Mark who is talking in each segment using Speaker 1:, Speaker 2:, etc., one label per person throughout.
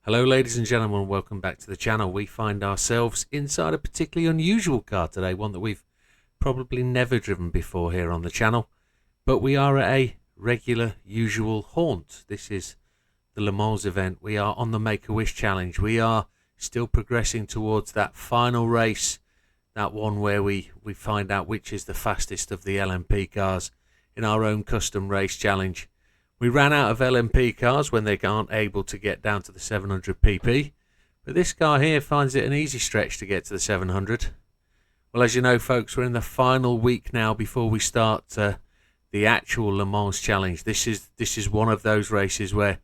Speaker 1: Hello ladies and gentlemen, welcome back to the channel. We find ourselves inside a particularly unusual car today, one that we've probably never driven before here on the channel, but we are at a regular usual haunt. This is the Le Mans event. We are on the Make-A-Wish challenge. We are still progressing towards that final race, that one where we find out which is the fastest of the LMP cars in our own custom race challenge. We ran out of LMP cars when they aren't able to get down to the 700 pp, but this car here finds it an easy stretch to get to the 700. Well, as you know folks, we're in the final week now before we start the actual Le Mans challenge. This is one of those races where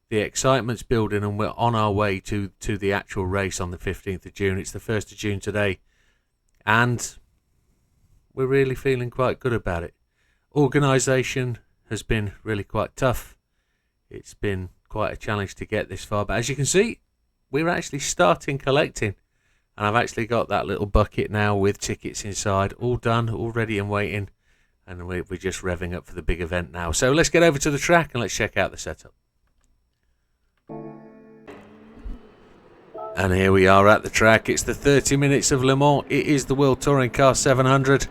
Speaker 1: the excitement's building and we're on our way to the actual race on the 15th of June. It's the 1st of June today, and we're really feeling quite good about it. Organisation has been really quite tough. It's been quite a challenge to get this far, but as you can see, we're actually starting collecting, and I've actually got that little bucket now with tickets inside, all done, all ready and waiting, and we're just revving up for the big event now. So let's get over to the track and let's check out the setup. And here we are at the track. It's the 30 minutes of Le Mans. It is the World Touring Car 700.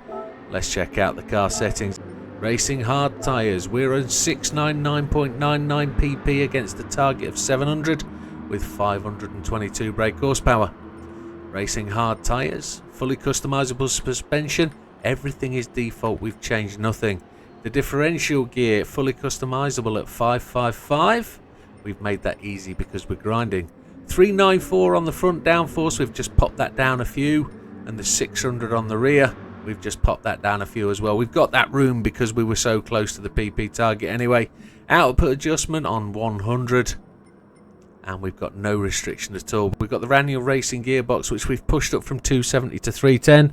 Speaker 1: Let's check out the car settings. Racing hard tyres, we're on 699.99 pp against a target of 700 with 522 brake horsepower. Racing hard tyres, fully customizable suspension, everything is default, we've changed nothing. The differential gear, fully customizable at 555, we've made that easy because we're grinding. 394 on the front downforce, we've just popped that down a few, and the 600 on the rear, we've just popped that down a few as well. We've got that room because we were so close to the PP target anyway. Output adjustment on 100. And we've got no restriction at all. We've got the Raniel Racing gearbox, which we've pushed up from 270 to 310.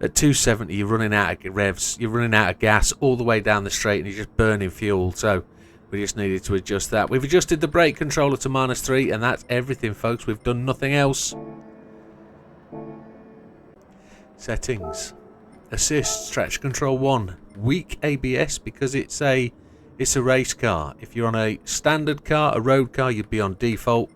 Speaker 1: At 270, you're running out of revs. You're running out of gas all the way down the straight and you're just burning fuel. So we just needed to adjust that. We've adjusted the brake controller to -3, and that's everything, folks. We've done nothing else. Settings. Assist, traction control 1, weak ABS because it's a race car. If you're on a standard car, a road car, you'd be on default.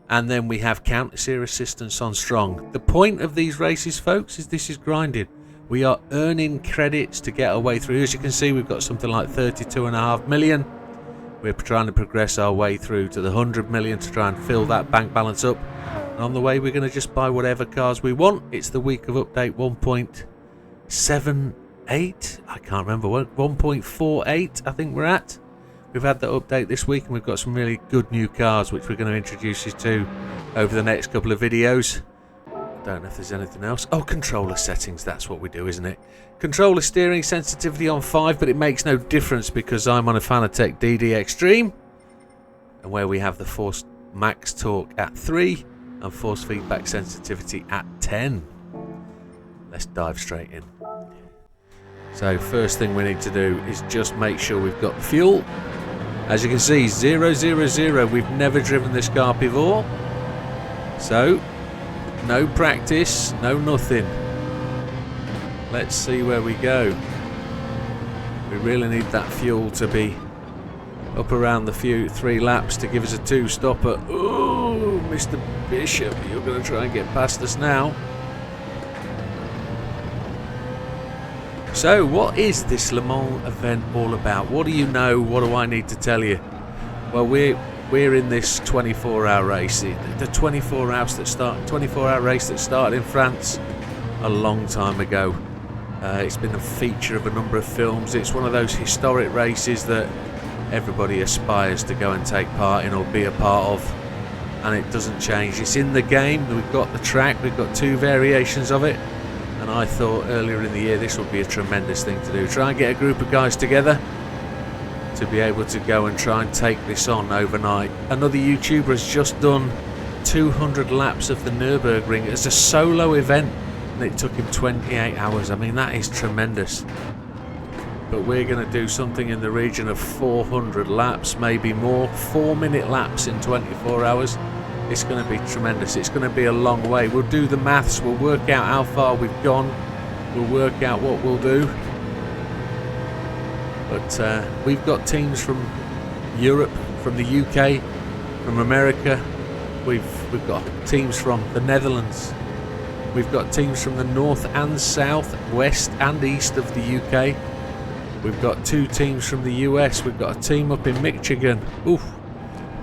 Speaker 1: And then we have counter steer assistance on strong. The point of these races, folks, is this is grinding. We are earning credits to get our way through. As you can see, we've got something like 32.5 million. We're trying to progress our way through to the 100 million to try and fill that bank balance up. And on the way, we're going to just buy whatever cars we want. It's the week of update 1.78. I can't remember what. 1.48, I think we're at. We've had the update this week, and we've got some really good new cars, which we're going to introduce you to over the next couple of videos. Don't know if there's anything else. Oh, controller settings. That's what we do, isn't it? Controller steering sensitivity on 5, but it makes no difference because I'm on a Fanatec DD Extreme, and where we have the force max torque at 3 and force feedback sensitivity at 10. Let's dive straight in. So first thing we need to do is just make sure we've got the fuel. As you can see, 000. We've never driven this car before, so no practice, no nothing. Let's see where we go. We really need that fuel to be up around the 3 laps to give us a 2-stopper. Ooh, Mr. Bishop, you're going to try and get past us now. So, what is this Le Mans event all about? What do you know? What do I need to tell you? Well, we're in this 24-hour race. The 24-hour race that started in France a long time ago. It's been a feature of a number of films. It's one of those historic races that everybody aspires to go and take part in or be a part of, and it doesn't change. It's in the game. We've got the track, we've got 2 variations of it, and I thought earlier in the year this would be a tremendous thing to do. Try and get a group of guys together to be able to go and try and take this on overnight. Another YouTuber has just done 200 laps of the Nürburgring as a solo event, and it took him 28 hours. I mean, that is tremendous. But we're going to do something in the region of 400 laps, maybe more. 4-minute laps in 24 hours. It's going to be tremendous. It's going to be a long way. We'll do the maths. We'll work out how far we've gone. We'll work out what we'll do. But we've got teams from Europe, from the UK, from America. We've got teams from the Netherlands. We've got teams from the north and south, west and east of the UK. We've got 2 teams from the US. We've got a team up in Michigan. Oof.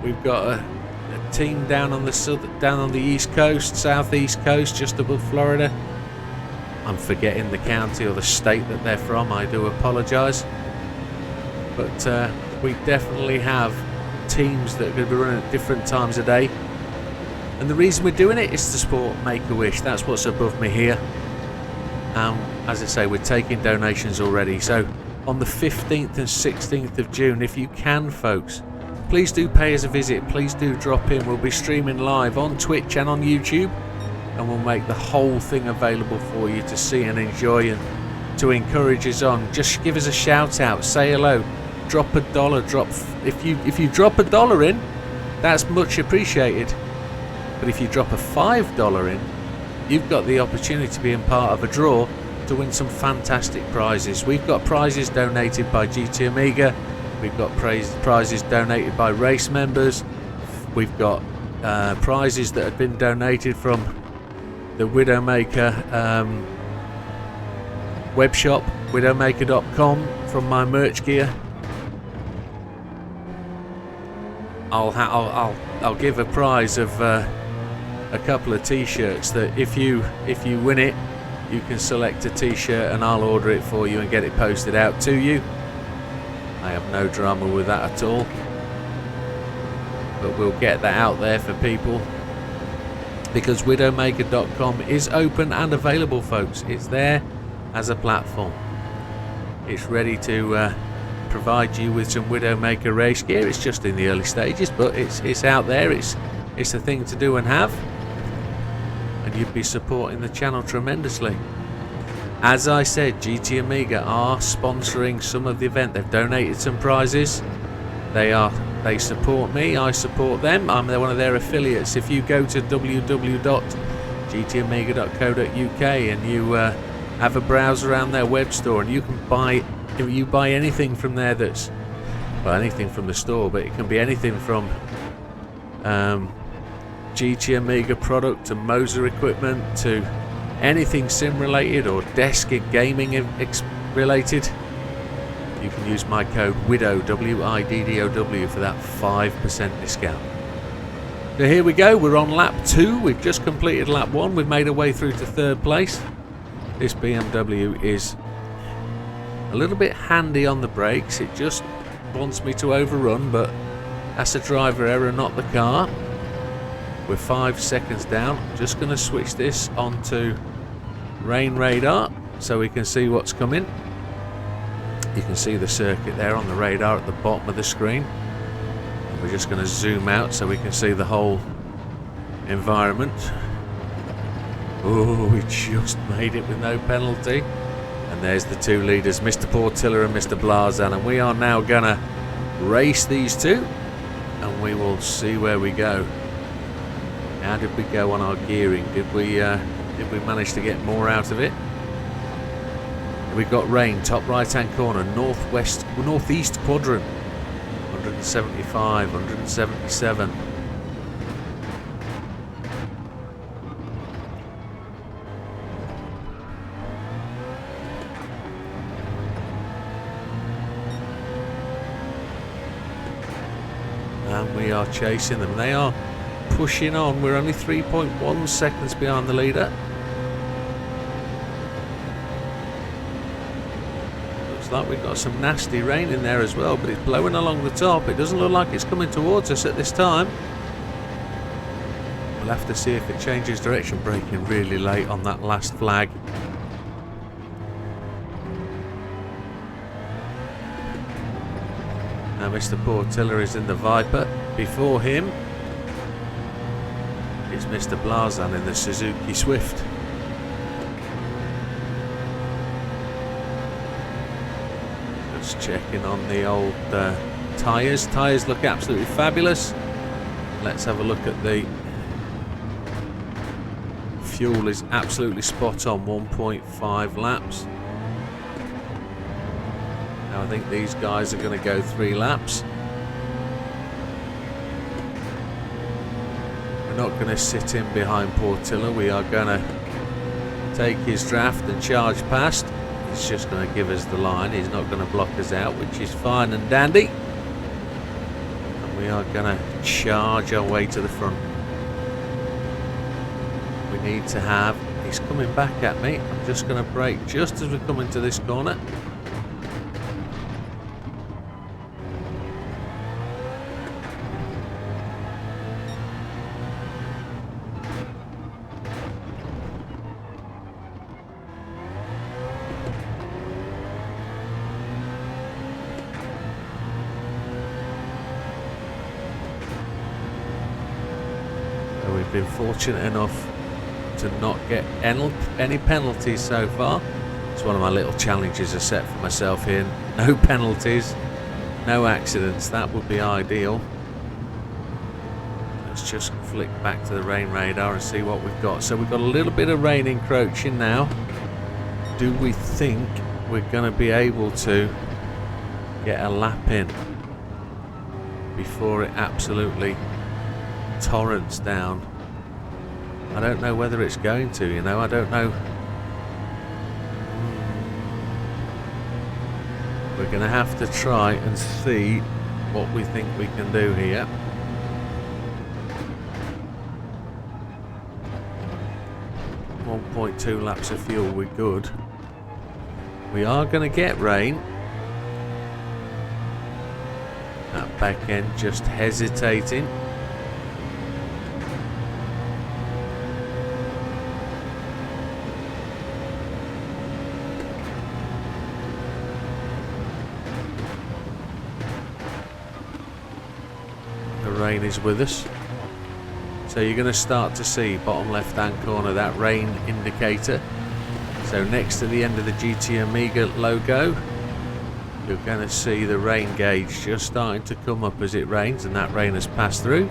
Speaker 1: We've got a team down on the east coast, southeast coast, just above Florida. I'm forgetting the county or the state that they're from. I do apologise. But we definitely have teams that are going to be running at different times of day. And the reason we're doing it is to support Make-A-Wish. That's what's above me here. As I say, we're taking donations already. So on the 15th and 16th of June, if you can, folks, please do pay us a visit. Please do drop in. We'll be streaming live on Twitch and on YouTube. And we'll make the whole thing available for you to see and enjoy and to encourage us on. Just give us a shout out. Say hello. Drop $1. If you drop $1 in, that's much appreciated. But if you drop a $5 in, you've got the opportunity to be in part of a draw to win some fantastic prizes. We've got prizes donated by GT Amiga. We've got prizes donated by race members. We've got prizes that have been donated from the Widdowmaker web shop, widdowmaker.com, from my merch gear. I'll give a prize of a couple of t-shirts that if you win it, you can select a t-shirt and I'll order it for you and get it posted out to you. I have no drama with that at all, but we'll get that out there for people, because widdowmaker.com is open and available, folks. It's there as a platform. It's ready to provide you with some Widdowmaker race gear. It's just in the early stages, but it's out there. It's a thing to do and have, and you'd be supporting the channel tremendously. As I said, GT Amiga are sponsoring some of the event. They've donated some prizes. They support me, I support them. I'm one of their affiliates. If you go to www.gtamiga.co.uk and you have a browse around their web store, and you can buy anything from there that's, well, anything from the store, but it can be anything from GT Amiga product to Moser equipment to anything sim related or desk and gaming related. You can use my code WIDDOW, WIDDOW, for that 5% discount. So here we go, we're on lap 2. We've just completed lap 1. We've made our way through to 3rd place. This BMW is a little bit handy on the brakes. It just wants me to overrun, but that's a driver error, not the car. We're 5 seconds down. I'm just going to switch this onto rain radar so we can see what's coming. You can see the circuit there on the radar at the bottom of the screen. And we're just going to zoom out so we can see the whole environment. Oh, we just made it with no penalty. And there's the 2 leaders, Mr. Portilla and Mr. Blazan. And we are now going to race these 2, and we will see where we go. How did we go on our gearing? Did we manage to get more out of it? We've got rain, top right hand corner, northeast quadrant, 175, 177. And we are chasing them. They are pushing on. We're only 3.1 seconds behind the leader. Like we've got some nasty rain in there as well, but it's blowing along the top. It doesn't look like it's coming towards us at this time. We'll have to see if it changes direction. Braking really late on that last flag. Now Mr. Portilla is in the Viper. Before him is Mr. Blazan in the Suzuki Swift. Checking on the old tyres. Tyres look absolutely fabulous. Let's have a look at the fuel is absolutely spot on, 1.5 laps. Now I think these guys are going to go 3 laps. We're not going to sit in behind Portilla. We are going to take his draft and charge past. He's just going to give us the line. He's not going to block us out, which is fine and dandy. And we are going to charge our way to the front. We need to have... He's coming back at me. I'm just going to brake just as we come into this corner. We've been fortunate enough to not get any penalties so far. It's one of my little challenges I set for myself here. No penalties, no accidents. That would be ideal. Let's just flick back to the rain radar and see what we've got. So we've got a little bit of rain encroaching now. Do we think we're going to be able to get a lap in before it absolutely torrents down? I don't know whether it's going to, you know, I don't know. We're going to have to try and see what we think we can do here. .2 laps of fuel, we're good. We are going to get rain. That back end just hesitating. Rain is with us, so you're going to start to see bottom left hand corner that rain indicator. So next to the end of the GT Amiga logo, you're going to see the rain gauge just starting to come up as it rains, and that rain has passed through.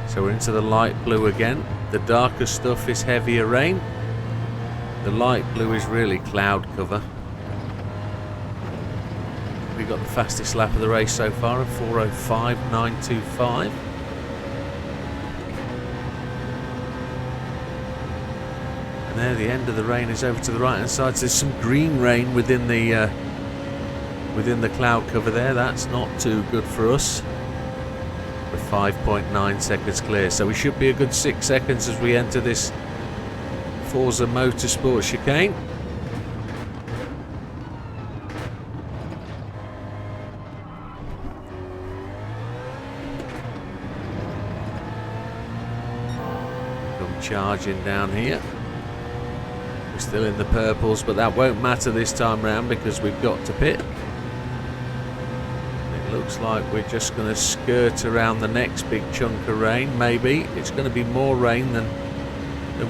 Speaker 1: So we're into the light blue again. The darker stuff is heavier rain. The light blue is really cloud cover. We got the fastest lap of the race so far at 4:05.925. And there, the end of the rain is over to the right hand side. So there's some green rain within the cloud cover there. That's not too good for us. We're 5.9 seconds clear, so we should be a good 6 seconds as we enter this Forza Motorsport chicane. Charging down here. We're still in the purples, but that won't matter this time round because we've got to pit. It looks like we're just going to skirt around the next big chunk of rain. Maybe it's going to be more rain than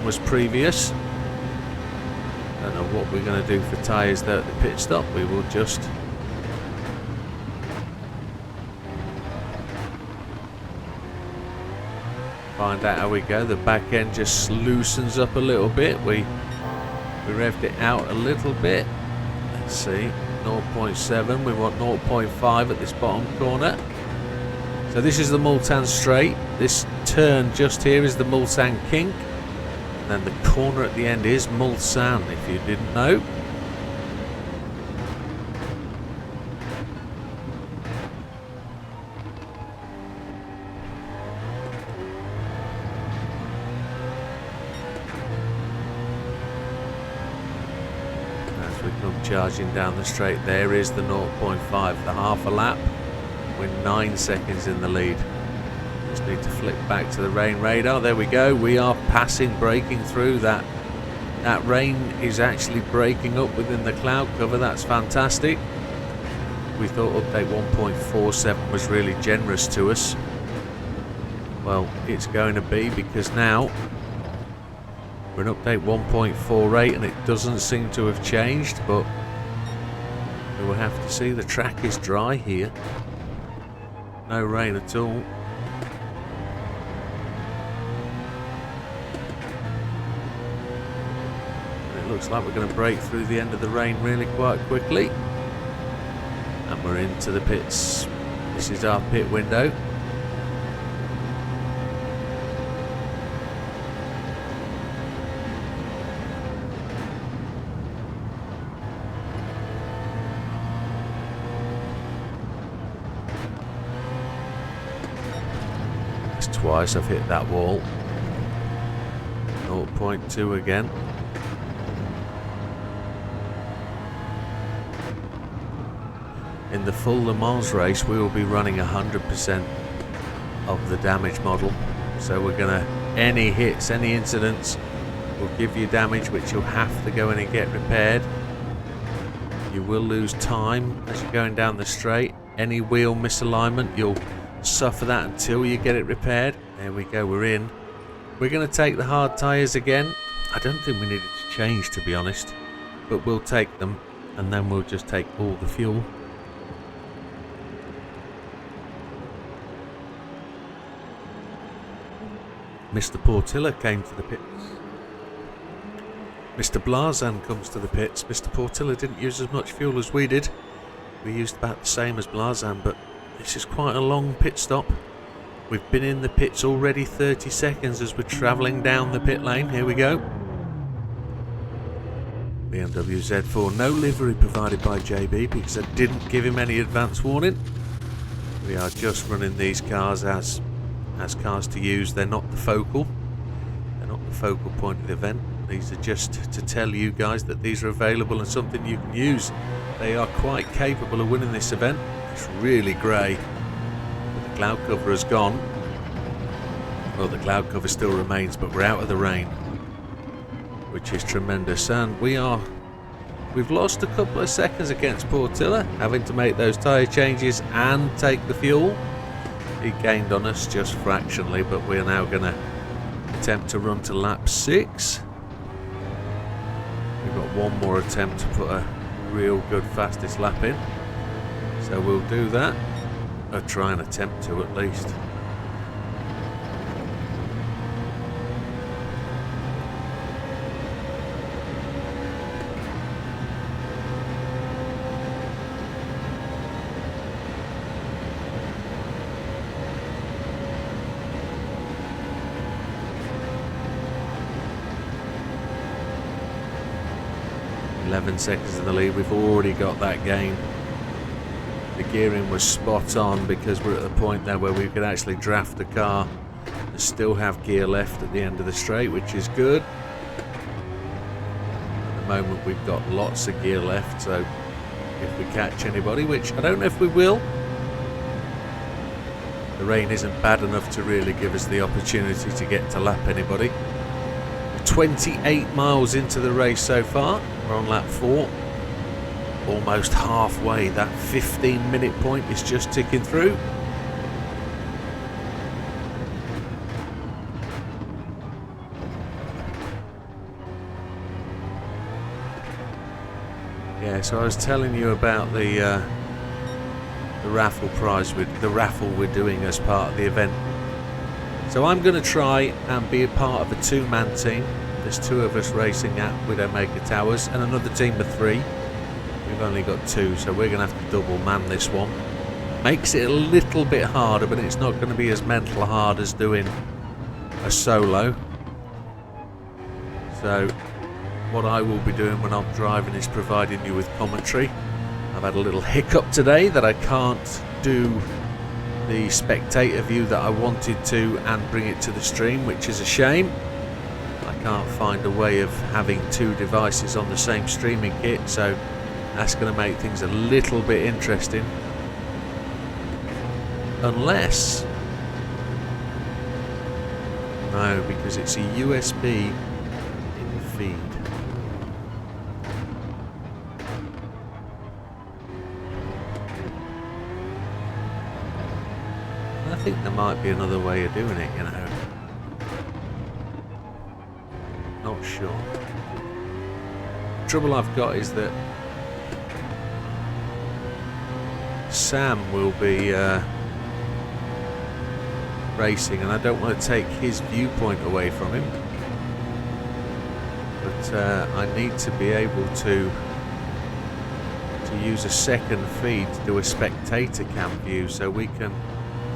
Speaker 1: was previous. Don't know what we're going to do for tyres there at the pit stop. We will just find out how we go. The back end just loosens up a little bit. We revved it out a little bit. Let's see, 0.7. We want 0.5 at this bottom corner. So this is the Multan straight. This turn just here is the Multan kink, and then the corner at the end is Mulsan, if you didn't know. Charging down the straight, there is the 0.5, the half a lap. We're 9 seconds in the lead. Just need to flick back to the rain radar. There we go. We are passing, breaking through that. That rain is actually breaking up within the cloud cover. That's fantastic. We thought update 1.47 was really generous to us. Well, it's going to be, because now we're in update 1.48 and it doesn't seem to have changed, but we will have to see. The track is dry here. No rain at all. it looks like we're going to break through the end of the rain really quite quickly. And we're into the pits. This is our pit window. That's twice I've hit that wall. 0.2 again. In the full Le Mans race, we will be running 100% of the damage model. So we're gonna, any hits, any incidents will give you damage which you'll have to go in and get repaired. You will lose time as you're going down the straight. Any wheel misalignment, you'll suffer that until you get it repaired. There we go, we're in. We're gonna take the hard tyres again. I don't think we needed to change, to be honest, but we'll take them and then we'll just take all the fuel. Mr. Portilla came to the pits. Mr. Blazan comes to the pits. Mr. Portilla didn't use as much fuel as we did. We used about the same as Blazan, but this is quite a long pit stop. We've been in the pits already 30 seconds as we're travelling down the pit lane. Here we go. BMW Z4, no livery provided by JB because I didn't give him any advance warning. We are just running these cars as cars to use. They're not the focal. They're not the focal point of the event. These are just to tell you guys that these are available and something you can use. They are quite capable of winning this event. It's really grey. But the cloud cover has gone. Well, the cloud cover still remains, but we're out of the rain, which is tremendous. And we've lost a couple of seconds against Portilla, having to make those tyre changes and take the fuel. He gained on us just fractionally, but we're now going to attempt to run to lap 6. We've got one more attempt to put a real good fastest lap in, so we'll do that, or try and attempt to at least. Seconds in the lead. We've already got that gain. The gearing was spot on because we're at the point there where we could actually draft the car and still have gear left at the end of the straight, which is good. At the moment we've got lots of gear left, so if we catch anybody, which I don't know if we will, the rain isn't bad enough to really give us the opportunity to get to lap anybody. 28 miles into the race so far. We're on lap 4, almost halfway. That 15-minute point is just ticking through. Yeah, so I was telling you about the raffle prize, the raffle we're doing as part of the event. So I'm going to try and be a part of a 2-man team. There's 2 of us racing at Widdowmaker Towers and another team of 3. We've only got 2, so we're going to have to double man this one. Makes it a little bit harder, but it's not going to be as mental hard as doing a solo. So what I will be doing when I'm driving is providing you with commentary. I've had a little hiccup today that I can't do the spectator view that I wanted to and bring it to the stream, which is a shame. I can't find a way of having 2 devices on the same streaming kit, so that's going to make things a little bit interesting. Unless... no, because it's a USB in feed. I think there might be another way of doing it, you know. Not sure. The trouble I've got is that Sam will be racing, and I don't want to take his viewpoint away from him. but I need to be able to use a second feed to do a spectator cam view, so we can,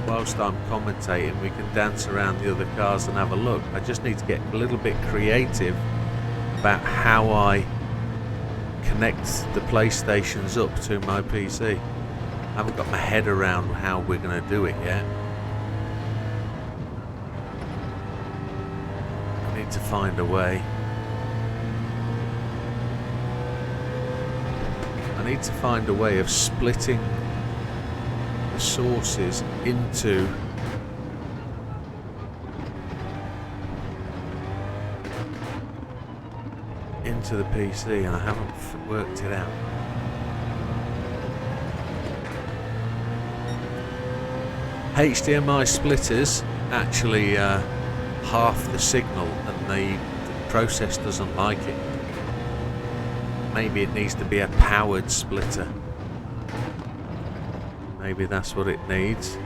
Speaker 1: whilst I'm commentating, we can dance around the other cars and have a look. I just need to get a little bit creative about how I connect the PlayStations up to my PC. I haven't got my head around how we're going to do it yet. I need to find a way. I need to find a way of splitting the sources into the PC, and I haven't worked it out. HDMI splitters actually half the signal, and the process doesn't like it. Maybe it needs to be a powered splitter. Maybe that's what it needs.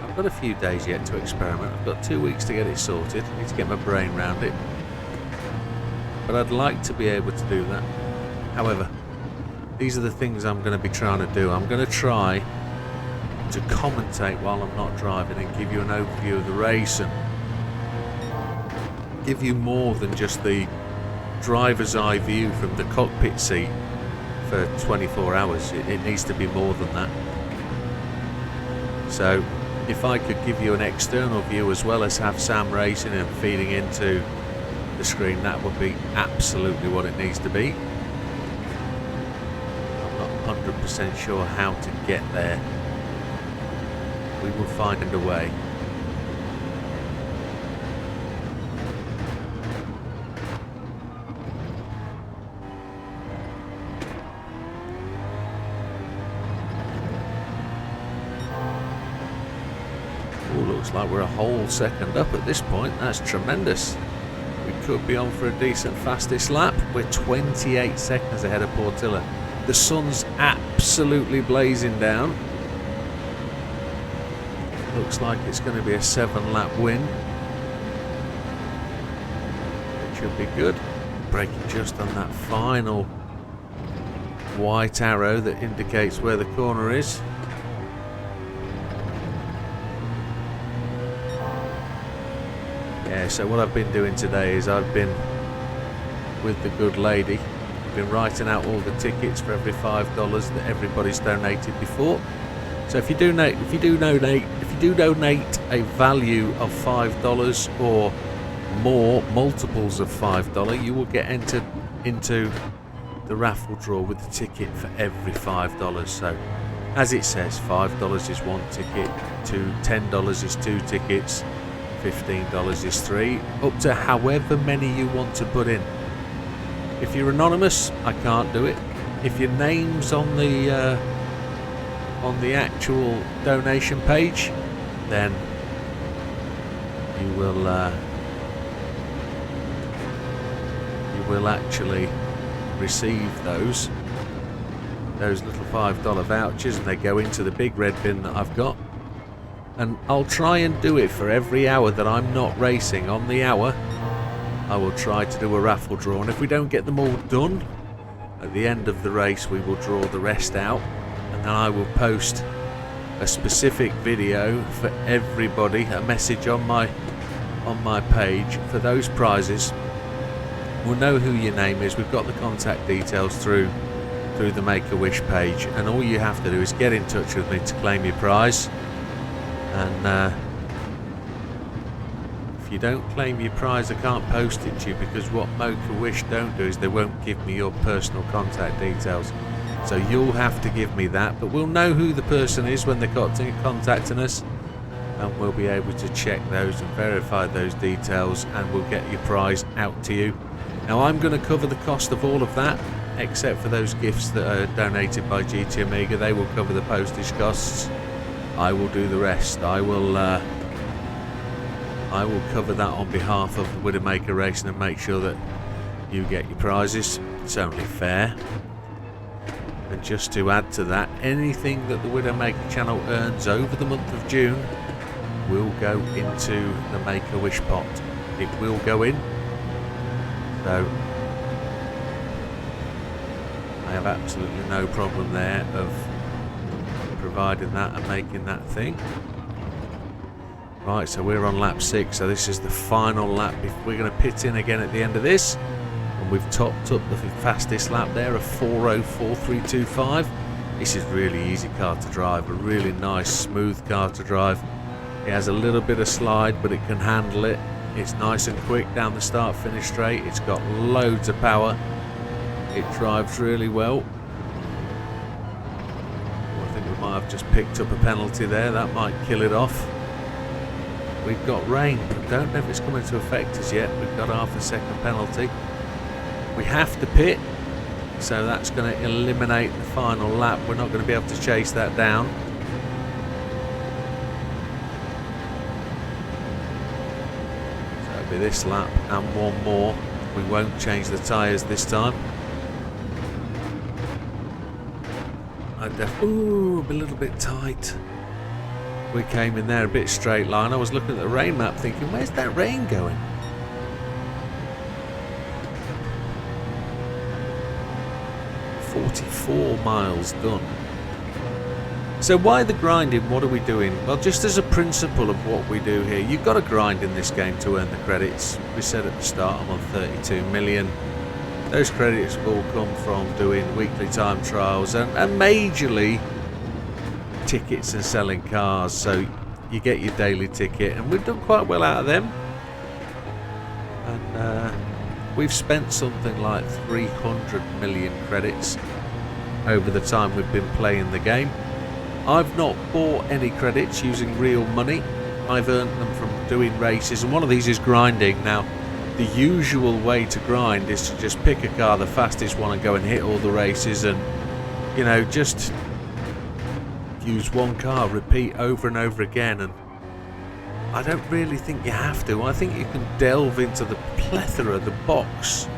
Speaker 1: I've got a few days yet to experiment. I've got 2 weeks to get it sorted. I need to get my brain around it. But I'd like to be able to do that. However, these are the things I'm going to be trying to do. I'm going to try to commentate while I'm not driving and give you an overview of the race and give you more than just the driver's eye view from the cockpit seat for 24 hours. It needs to be more than that. So if I could give you an external view as well as have Sam racing and feeding into the screen, that would be absolutely what it needs to be. I'm not 100% sure how to get there. We will find a way. Looks like we're a whole second up at this point. That's tremendous. We could be on for a decent fastest lap. We're 28 seconds ahead of Portilla. The sun's absolutely blazing down. Looks like it's going to be a 7-lap win. It should be good. Braking just on that final white arrow that indicates where the corner is. Yeah, so what I've been doing today is I've been with the good lady. I've been writing out all the tickets for every $5 that everybody's donated before. So if you do donate a value of $5 or more, multiples of $5, you will get entered into the raffle draw with the ticket for every $5. So as it says, $5 is 1 ticket, $10 is 2 tickets, $15 is 3, up to however many you want to put in. If you're anonymous, I can't do it. If your name's on the actual donation page, then you will actually receive those little $5 vouchers, and they go into the big red bin that I've got. And I'll try and do it for every hour that I'm not racing. On the hour, I will try to do a raffle draw, and if we don't get them all done, at the end of the race we will draw the rest out, and then I will post a specific video for everybody, a message on my page for those prizes. We'll know who your name is. We've got the contact details through the Make-A-Wish page, and all you have to do is get in touch with me to claim your prize. And if you don't claim your prize, I can't post it to you, because what Make-A-Wish don't do is they won't give me your personal contact details. So you'll have to give me that, but we'll know who the person is when they're contacting us, and we'll be able to check those and verify those details, and we'll get your prize out to you. Now I'm going to cover the cost of all of that, except for those gifts that are donated by GT Amiga. They will cover the postage costs. I will do the rest. I will cover that on behalf of the Widdowmaker Racing and make sure that you get your prizes. It's only fair. And just to add to that, anything that the Widdowmaker channel earns over the month of June will go into the Make-A-Wish pot. It will go in. So I have absolutely no problem there of providing that and making that thing. Right, so we're on lap 6, so this is the final lap. We're going to pit in again at the end of this, and we've topped up the fastest lap there of 4:04.325. This is really easy car to drive, a really nice smooth car to drive. It has a little bit of slide, but it can handle it. It's nice and quick down the start finish straight. It's got loads of power. It drives really well. I think we might have just picked up a penalty there. That might kill it off. We've got rain, but don't know if it's coming to affect us yet. We've got half a second penalty. We have to pit, so that's going to eliminate the final lap. We're not going to be able to chase that down. So it'll be this lap and one more. We won't change the tyres this time. Ooh, a little bit tight. We came in there a bit straight line. I was looking at the rain map thinking, where's that rain going? $44 miles done. So why the grinding? What are we doing? Well, just as a principle of what we do here, you've got to grind in this game to earn the credits. We said at the start I'm on 32 million. Those credits will all come from doing weekly time trials and majorly tickets and selling cars, so you get your daily ticket, and we've done quite well out of them, and we've spent something like 300 million credits over the time we've been playing the game. I've not bought any credits using real money. I've earned them from doing races, and one of these is grinding. Now the usual way to grind is to just pick a car, the fastest one, and go and hit all the races, and you know, just use one car, repeat over and over again. And I don't really think you have to. I think you can delve into the plethora, the box,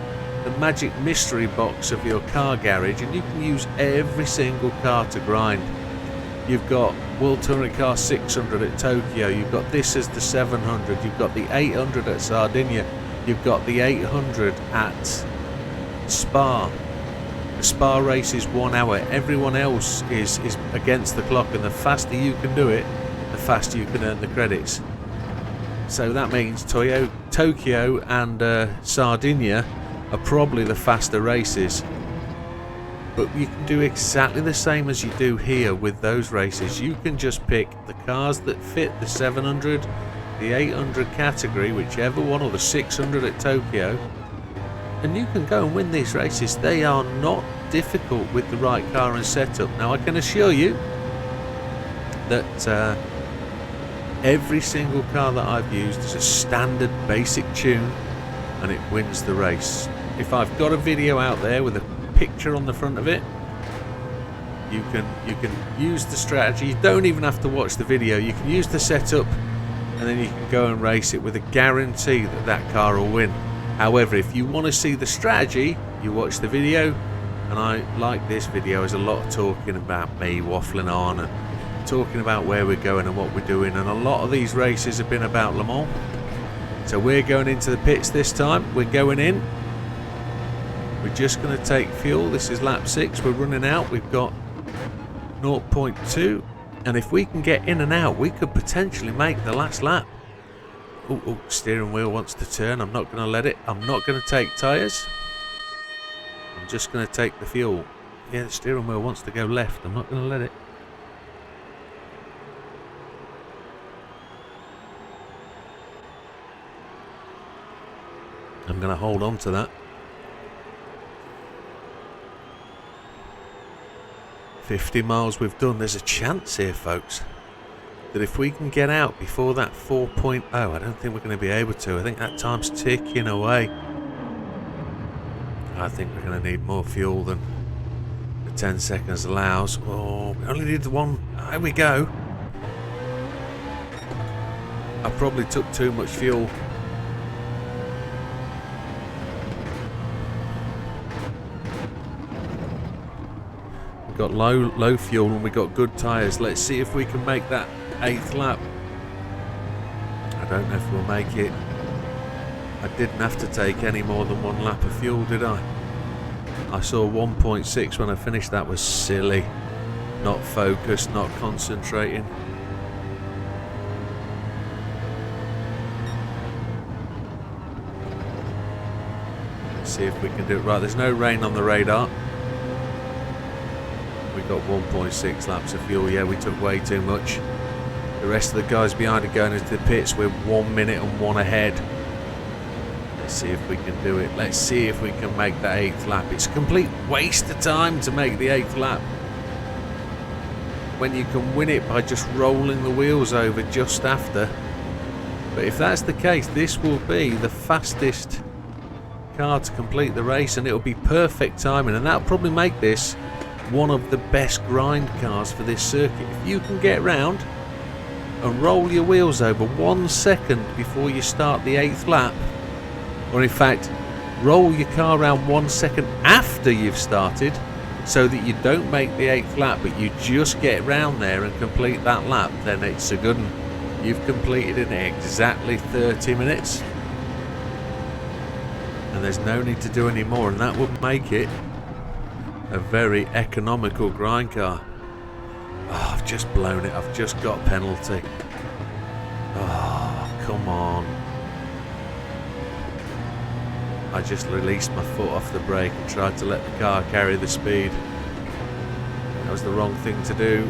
Speaker 1: the magic mystery box of your car garage, and you can use every single car to grind. You've got World Touring Car 600 at Tokyo, you've got this as the 700, you've got the 800 at Sardinia, you've got the 800 at Spa. The Spa race is 1 hour. Everyone else is against the clock, and the faster you can do it, the faster you can earn the credits. So that means Tokyo and Sardinia are probably the faster races. But you can do exactly the same as you do here with those races. You can just pick the cars that fit the 700, the 800 category, whichever one, or the 600 at Tokyo, and you can go and win these races. They are not difficult with the right car and setup. Now I can assure you that every single car that I've used is a standard basic tune, and it wins the race. If I've got a video out there with a picture on the front of it, you can use the strategy. You don't even have to watch the video. You can use the setup, and then you can go and race it with a guarantee that that car will win. However, if you want to see the strategy, you watch the video, and I like this video. There's a lot of talking about me waffling on and talking about where we're going and what we're doing, and a lot of these races have been about Le Mans. So we're going into the pits this time. We're going in. We're just going to take fuel. This is lap 6. We're running out. We've got 0.2, and if we can get in and out, we could potentially make the last lap. Oh, steering wheel wants to turn. I'm not going to let it. I'm not going to take tyres. I'm just going to take the fuel. Yeah, the steering wheel wants to go left. I'm not going to let it. I'm going to hold on to that. 50 miles we've done. There's a chance here, folks, that if we can get out before that 4.0, I don't think we're going to be able to. I think that time's ticking away. I think we're going to need more fuel than the 10 seconds allows. Oh, we only need the one. There we go. I probably took too much fuel. We've got low fuel and we've got good tyres. Let's see if we can make that 8th lap. I don't know if we'll make it. I didn't have to take any more than one lap of fuel, did I? I saw 1.6 when I finished. That was silly. Not focused, not concentrating. Let's see if we can do it right. There's no rain on the radar. We got 1.6 laps of fuel. Yeah, we took way too much. The rest of the guys behind are going into the pits. We're 1 minute and 1 ahead. Let's see if we can do it. Let's see if we can make that 8th lap. It's a complete waste of time to make the 8th lap when you can win it by just rolling the wheels over just after. But if that's the case, this will be the fastest car to complete the race, and it'll be perfect timing, and that'll probably make this one of the best grind cars for this circuit. If you can get round and roll your wheels over 1 second before you start the 8th lap, or in fact roll your car around 1 second after you've started, so that you don't make the 8th lap but you just get round there and complete that lap, then it's a good one. You've completed in exactly 30 minutes and there's no need to do any more, and that would make it a very economical grind car. Oh, I've just blown it. I've just got a penalty. Oh, come on. I just released my foot off the brake and tried to let the car carry the speed. That was the wrong thing to do.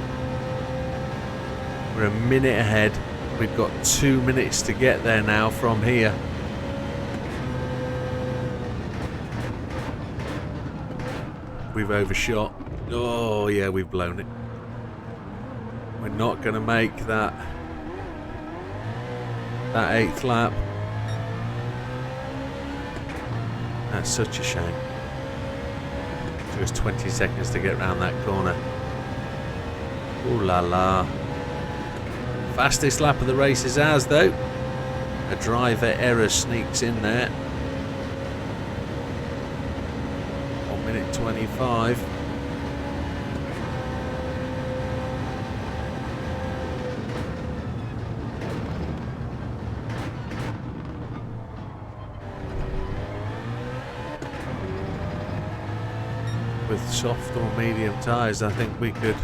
Speaker 1: We're a minute ahead. We've got 2 minutes to get there now from here. We've overshot. Oh yeah, we've blown it. We're not going to make that 8th lap. That's such a shame. It took us 20 seconds to get around that corner. Ooh la la. Fastest lap of the race is ours though. A driver error sneaks in there. 1 minute 25. With soft or medium tyres, I think we could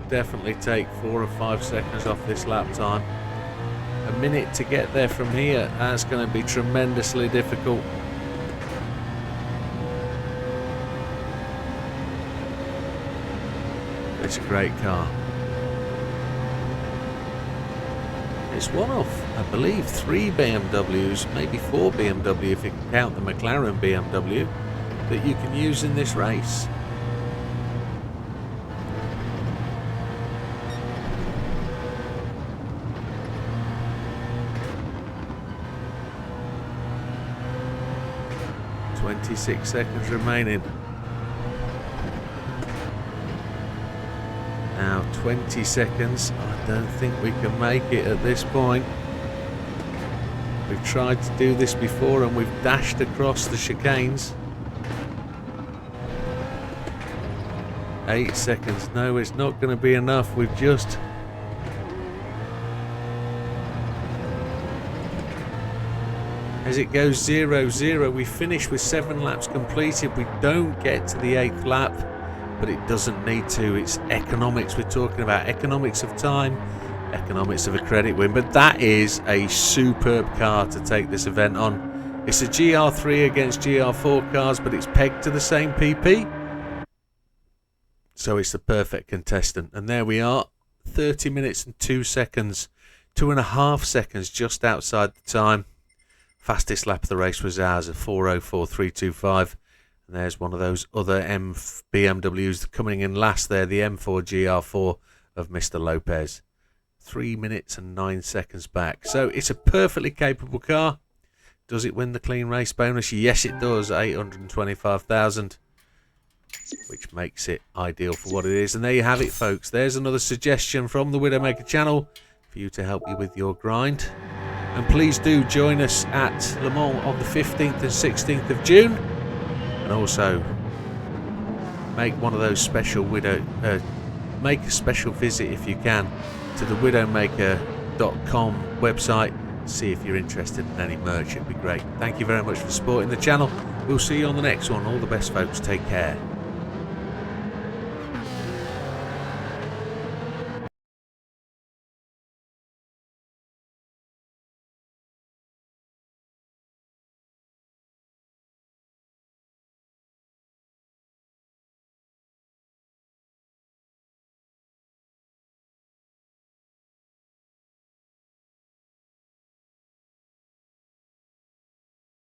Speaker 1: definitely take 4 or 5 seconds off this lap time. A minute to get there from here, that's going to be tremendously difficult. It's a great car. It's one of, I believe, 3 BMWs, maybe 4 BMW if you can count the McLaren BMW, that you can use in this race. .26 seconds remaining. Now 20 seconds. I don't think we can make it at this point. We've tried to do this before and we've dashed across the chicanes. 8 seconds. No, it's not going to be enough. We've just... As it goes 0-0, we finish with 7 laps completed. We don't get to the 8th lap, but it doesn't need to. It's economics we're talking about. Economics of time, economics of a credit win. But that is a superb car to take this event on. It's a GR3 against GR4 cars, but it's pegged to the same PP. So it's the perfect contestant. And there we are, 30 minutes and 2 seconds, 2.5 seconds just outside the time. Fastest lap of the race was ours at 4:04.325. And there's one of those other BMWs coming in last there, the M4 GR4 of Mr. Lopez. 3 minutes and 9 seconds back. So it's a perfectly capable car. Does it win the clean race bonus? Yes, it does. 825,000. Which makes it ideal for what it is. And there you have it, folks. There's another suggestion from the Widdowmaker channel for you to help you with your grind. And please do join us at Le Mans on the 15th and 16th of June. And also make one of those special make a special visit if you can to the Widdowmaker.com website see if you're interested in any merch. It'd be great. Thank you very much for supporting the channel. We'll see you on the next one. All the best, folks. Take care.